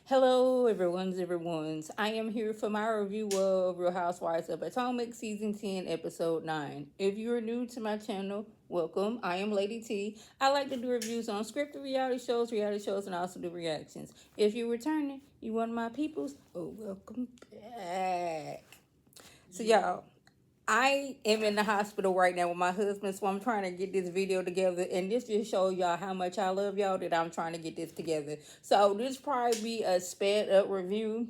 Hello, everyone's. I am here for my review of Real Housewives of Potomac, Season 10, Episode 9. If you are new to my channel, welcome. I am Lady T. I like to do reviews on scripted reality shows, and also do reactions. If you're returning, you one of my peoples, oh, welcome back. So, y'all, I am in the hospital right now with my husband, so I'm trying to get this video together, and this just shows y'all how much I love y'all that I'm trying to get this together. So this probably be a sped up review,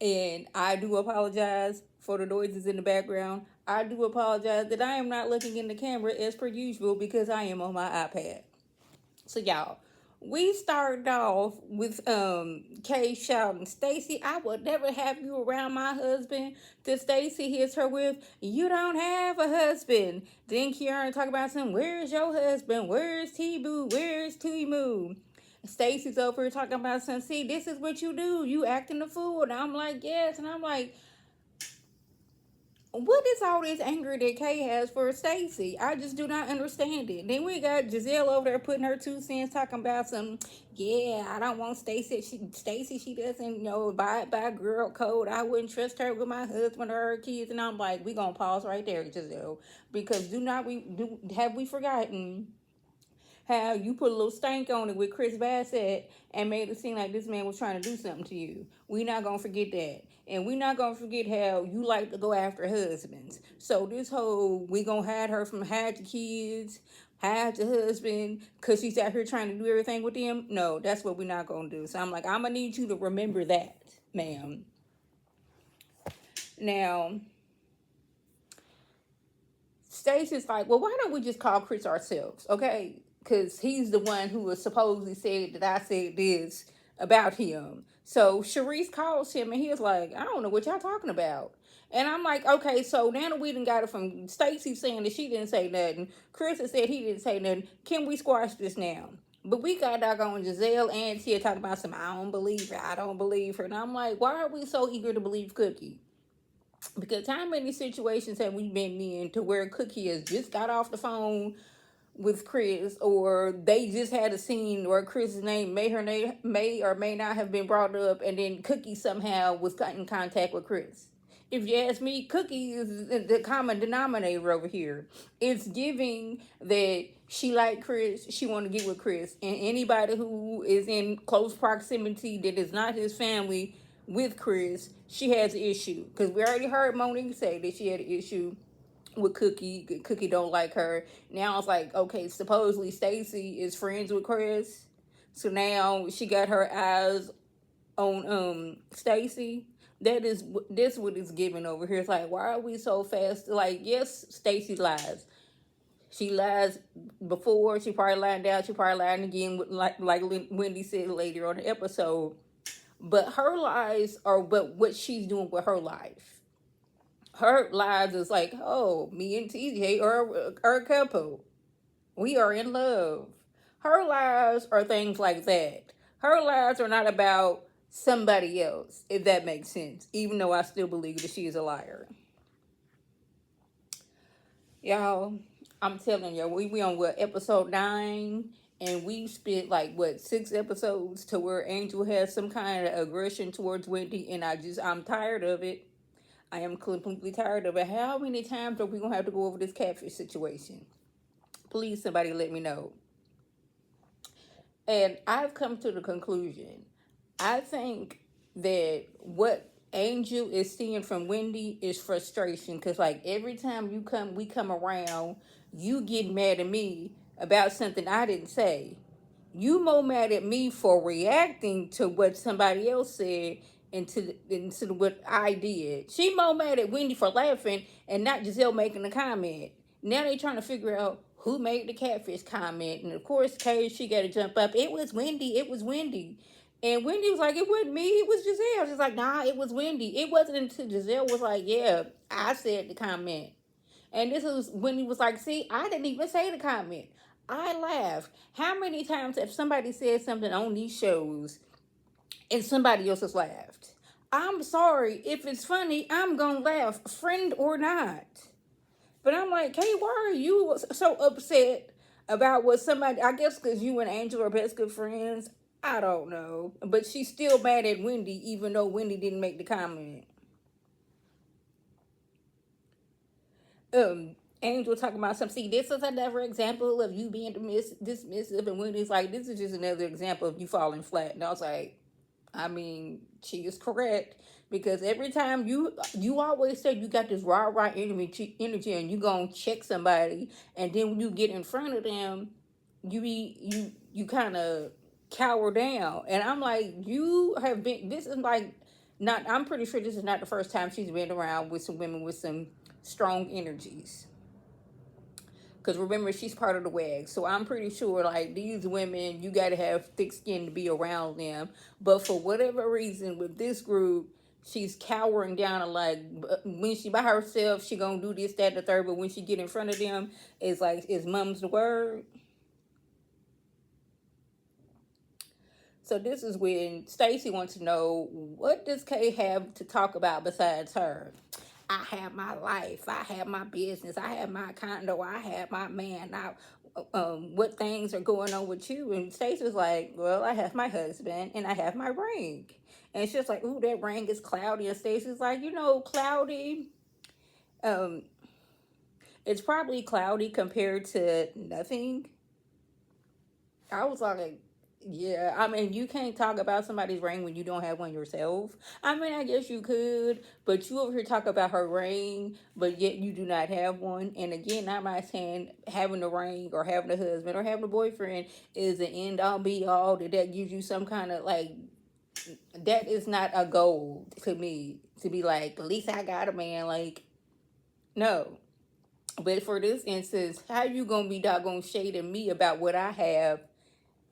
and I do apologize for the noises in the background. I do apologize that I am not looking in the camera as per usual because I am on my iPad. So y'all, we started off with Kay shouting, "Stacy, I would never have you around my husband." To Stacy hits her with, "You don't have a husband." Then Kiara talk about some, "Where's your husband? Where's T-Boo? Where's T-Moo?" Stacy's over here talking about some, "See, this is what you do. You acting the fool." And I'm like, yes. And I'm like, what is all this anger that Kay has for Stacy? I just do not understand it. Then we got Giselle over there putting her 2 cents, talking about some, yeah, I don't want Stacy. She doesn't, abide by girl code. I wouldn't trust her with my husband or her kids. And I'm like, we gonna pause right there, Giselle, because have we forgotten how you put a little stank on it with Chris Bassett and made it seem like this man was trying to do something to you. We not gonna forget that. And we not gonna forget how you like to go after husbands. So this whole, we gonna hide the kids, hide the husband, cause she's out here trying to do everything with them. No, that's what we not gonna do. So I'm like, I'm gonna need you to remember that, ma'am. Now, Stacey's like, well, why don't we just call Chris ourselves, okay? Because he's the one who was supposedly said that I said this about him. So Sharice calls him and he was like, I don't know what y'all talking about. And I'm like, okay, so now that we done got it from Stacey saying that she didn't say nothing, Chris has said he didn't say nothing, can we squash this now? But we got doggone Giselle and Tia talking about some, I don't believe her, I don't believe her. And I'm like, why are we so eager to believe Cookie? Because how many situations have we been in to where Cookie has just got off the phone with Chris, or they just had a scene where Chris's name may or may not have been brought up, and then Cookie somehow was in contact with Chris. If you ask me, Cookie is the common denominator over here. It's giving that she like Chris, she want to get with Chris, and anybody who is in close proximity that is not his family with Chris, she has an issue. Because we already heard Monique say that she had an issue with Cookie. Cookie don't like her. Now it's like, okay, supposedly Stacy is friends with Chris. So now she got her eyes on Stacy. That is this what it's giving over here. It's like, why are we so fast? Like, yes, Stacy lies. She lies before. She probably lied out. She probably lied again, like Wendy said later on the episode. But her lies are but what she's doing with her life. Her lies is like, oh, me and TJ are a couple. We are in love. Her lies are things like that. Her lies are not about somebody else, if that makes sense. Even though I still believe that she is a liar. Y'all, I'm telling you, we on what, episode 9? And we spent like what, 6 episodes to where Angel has some kind of aggression towards Wendy, and I'm tired of it. I am completely tired of it. How many times are we gonna have to go over this catfish situation? Please, somebody let me know. And I've come to the conclusion. I think that what Angel is seeing from Wendy is frustration. Cause like every time we come around, you get mad at me about something I didn't say. You more mad at me for reacting to what somebody else said into what I did. She more mad at Wendy for laughing and not Giselle making a comment. Now they trying to figure out who made the catfish comment. And of course, Kay, she got to jump up. It was Wendy. It was Wendy. And Wendy was like, it wasn't me. It was Giselle. She's like, nah, it was Wendy. It wasn't until Giselle was like, yeah, I said the comment. And this was when he was like, see, I didn't even say the comment. I laughed. How many times have somebody said something on these shows and somebody else has laughed? I'm sorry. If it's funny, I'm going to laugh, friend or not. But I'm like, Kay, why are you so upset about what somebody, I guess because you and Angel are best good friends. I don't know, but she's still mad at Wendy, even though Wendy didn't make the comment. Angel talking about some. See, this is another example of you being dismissive, and Wendy's like, this is just another example of you falling flat. And I was like, I mean, she is correct because every time you always say you got this rah energy, and you gonna check somebody, and then when you get in front of them, you kind of cower down, and I'm like, you have been. This is like not. I'm pretty sure this is not the first time she's been around with some women with some strong energies. Because remember, she's part of the WAG. So I'm pretty sure, like, these women, you got to have thick skin to be around them. But for whatever reason, with this group, she's cowering down and, like, when she by herself, she going to do this, that, and the third. But when she get in front of them, it's like, is mum's the word? So this is when Stacy wants to know, what does Kay have to talk about besides her? I have my life. I have my business. I have my condo. I have my man. Now, what things are going on with you? And Stacey's like, well, I have my husband and I have my ring. And she's like, ooh, that ring is cloudy. And Stacey's like, cloudy. Um, it's probably cloudy compared to nothing. I was like, yeah, I mean, you can't talk about somebody's ring when you don't have one yourself. I mean, I guess you could, but you over here talk about her ring, but yet you do not have one. And again, I'm not saying having a ring or having a husband or having a boyfriend is the end all be all, that gives you some kind of like, that is not a goal to me to be like, at least I got a man. Like, no. But for this instance, how you gonna be doggone shading me about what I have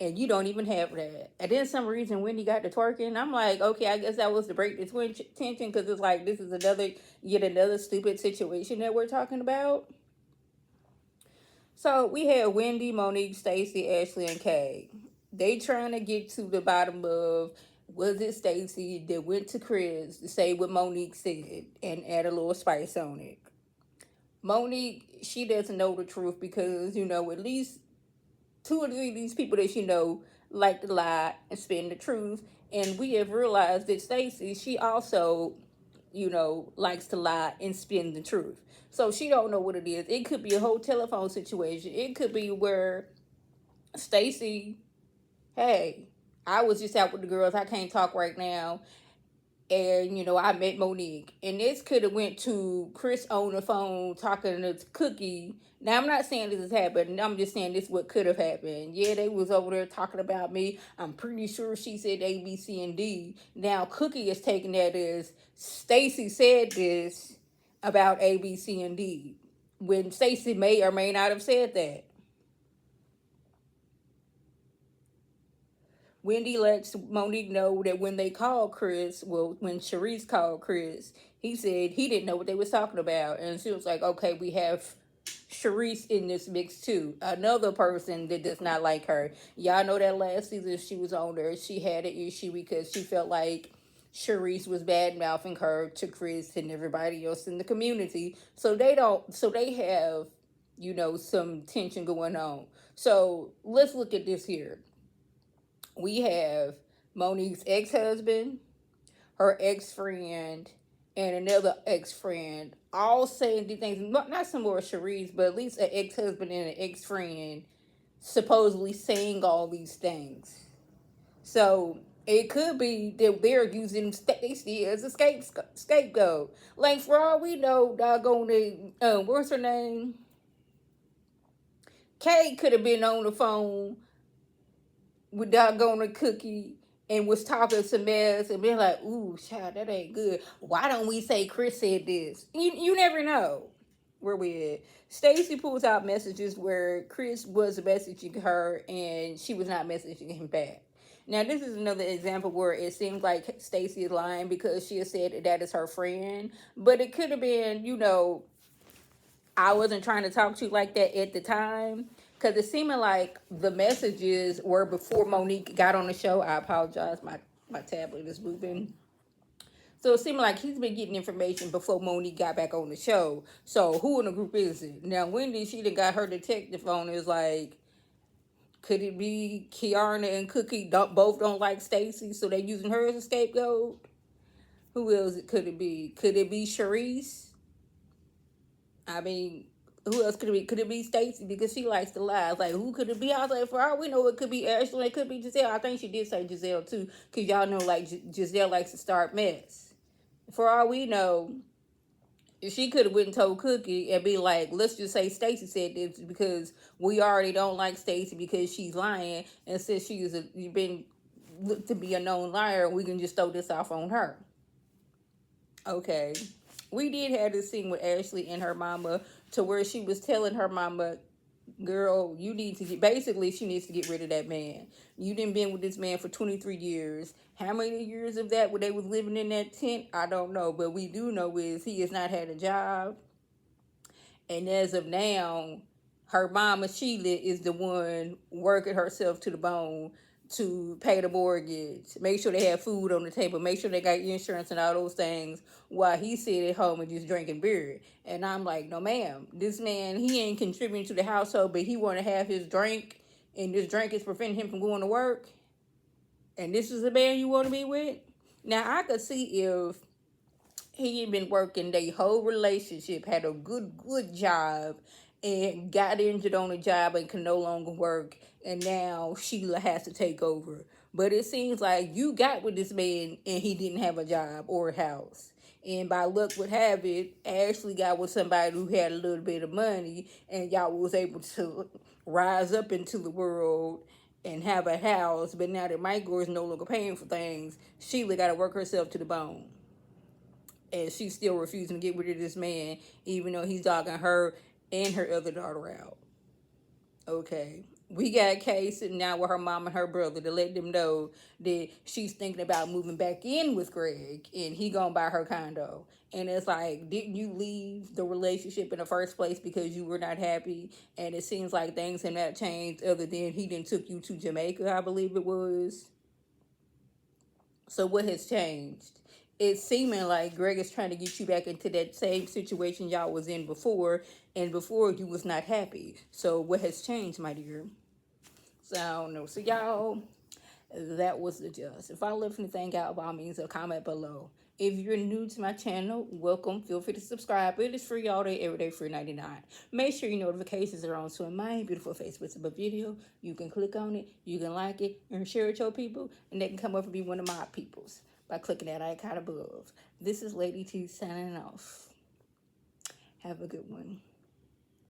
and you don't even have that? And then some reason Wendy got to twerking. I'm like, okay, I guess that was to break the tension because it's like this is yet another stupid situation that we're talking about. So we had Wendy, Monique, Stacy, Ashley, and Kay. They trying to get to the bottom of, was it Stacy that went to Chris to say what Monique said and add a little spice on it? Monique, she doesn't know the truth because, at least two or three of these people that she know like to lie and spin the truth. And we have realized that Stacy, she also, likes to lie and spin the truth. So she don't know what it is. It could be a whole telephone situation. It could be where Stacy, hey, I was just out with the girls. I can't talk right now, and I met Monique, and this could have went to Chris on the phone talking to Cookie. Now I'm not saying this has happened. I'm just saying this what could have happened. Yeah, they was over there talking about me. I'm pretty sure she said A, B, C, and D. Now Cookie is taking that as Stacy said this about A, B, C, and D, when Stacy may or may not have said that. Wendy lets Monique know that when they called Chris, well, when Sharice called Chris, he said he didn't know what they was talking about. And she was like, okay, we have Sharice in this mix too. Another person that does not like her. Y'all know that last season she was on there, she had an issue because she felt like Sharice was bad mouthing her to Chris and everybody else in the community. So they have, some tension going on. So let's look at this here. We have Monique's ex-husband, her ex-friend, and another ex-friend, all saying the things, not some more Cherise, but at least an ex-husband and an ex-friend supposedly saying all these things. So it could be that they're using Stacy as a scapegoat. Like, for all we know, doggone what's her name? Kay could have been on the phone with doggone Cookie and was talking some mess and being like, ooh, child, that ain't good. Why don't we say Chris said this? You never know where we at. Stacy pulls out messages where Chris was messaging her and she was not messaging him back. Now, this is another example where it seems like Stacy is lying because she has said that is her friend. But it could have been, I wasn't trying to talk to you like that at the time. Because it seemed like the messages were before Monique got on the show. I apologize. My tablet is moving. So it seemed like he's been getting information before Monique got back on the show. So who in the group is it? Now, Wendy, she done got her detective on. Is like, Could it be Kiana and Cookie both don't like Stacy, so they're using her as a scapegoat? Who else could it be? Could it be Sharice? I mean, who else could it be? Could it be Stacy because she likes to lie? Like, who could it be? I was like, for all we know, it could be Ashley. It could be Giselle. I think she did say Giselle too, because y'all know like Giselle likes to start mess. For all we know, she could have went and told Cookie and be like, let's just say Stacy said this because we already don't like Stacy because she's lying, and since she's been looked to be a known liar, we can just throw this off on her. Okay. We did have this scene with Ashley and her mama to where she was telling her mama, girl, you need to get, basically, she needs to get rid of that man. You done been with this man for 23 years. How many years of that where they was living in that tent? I don't know. But we do know is he has not had a job. And as of now, her mama Sheila is the one working herself to the bone to pay the mortgage, make sure they have food on the table, make sure they got insurance and all those things, while he sit at home and just drinking beer. And I'm like, no ma'am, this man, he ain't contributing to the household, but he want to have his drink, and this drink is preventing him from going to work. And this is the man you want to be with? Now I could see if he had been working their whole relationship, had a good job, and got injured on the job and can no longer work, and now Sheila has to take over. But it seems like you got with this man and he didn't have a job or a house. And by luck would have it, Ashley got with somebody who had a little bit of money, and y'all was able to rise up into the world and have a house. But now that Michael is no longer paying for things, Sheila got to work herself to the bone, and she's still refusing to get rid of this man, even though he's dogging her and her other daughter out. Okay. We got Kay sitting down with her mom and her brother to let them know that she's thinking about moving back in with Greg and he gonna buy her condo. And it's like, didn't you leave the relationship in the first place because you were not happy? And it seems like things have not changed other than he then took you to Jamaica, I believe it was. So what has changed? It's seeming like Greg is trying to get you back into that same situation y'all was in before, and before you was not happy. So what has changed, my dear? So I don't know. So y'all, that was the gist. If I left anything out, by all means, a comment below. If you're new to my channel, welcome. Feel free to subscribe. It is free all day, every day, free 99. Make sure your notifications are on so in my beautiful face with a video, you can click on it, you can like it, and share it with your people, and they can come up and be one of my peoples by clicking that icon above. This is Lady T signing off. Have a good one.